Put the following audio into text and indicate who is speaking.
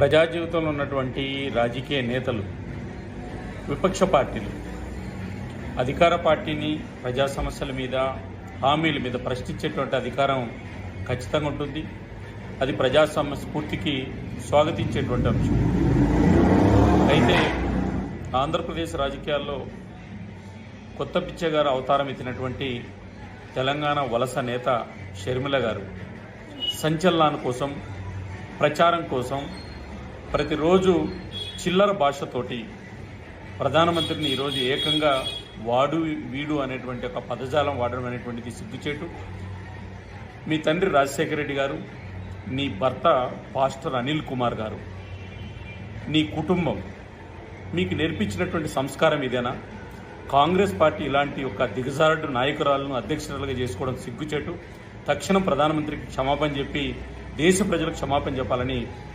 Speaker 1: ప్రజా జీవితంలో ఉన్నటువంటి రాజకీయ నేతలు, విపక్ష పార్టీలు అధికార పార్టీని ప్రజా సమస్యల మీద, హామీల మీద ప్రశ్నించేటువంటి అధికారం ఖచ్చితంగా ఉంటుంది. అది ప్రజా స్ఫూర్తికి స్వాగతించేటువంటి అంశం. అయితే ఆంధ్రప్రదేశ్ రాజకీయాల్లో కొత్త పిచ్చగారు అవతారం ఎత్తినటువంటి తెలంగాణ వలస నేత షర్మిల గారు సంచలనాల కోసం, ప్రచారం కోసం ప్రతిరోజు చిల్లర భాషతోటి ప్రధానమంత్రిని ఈరోజు ఏకంగా వాడు వీడు అనేటువంటి ఒక పదజాలం వాడడం అనేటువంటిది సిగ్గుచేటు. మీ తండ్రి రాజశేఖర రెడ్డి గారు, నీ భర్త పాస్టర్ అనిల్ కుమార్ గారు, నీ కుటుంబం మీకు నేర్పించినటువంటి సంస్కారం ఇదేనా? కాంగ్రెస్ పార్టీ ఇలాంటి ఒక దిగజారుడు నాయకురాలను అధ్యక్షురాలుగా చేసుకోవడం సిగ్గుచేటు. తక్షణం ప్రధానమంత్రికి క్షమాపణ చెప్పి దేశ ప్రజలకు క్షమాపణ చెప్పాలని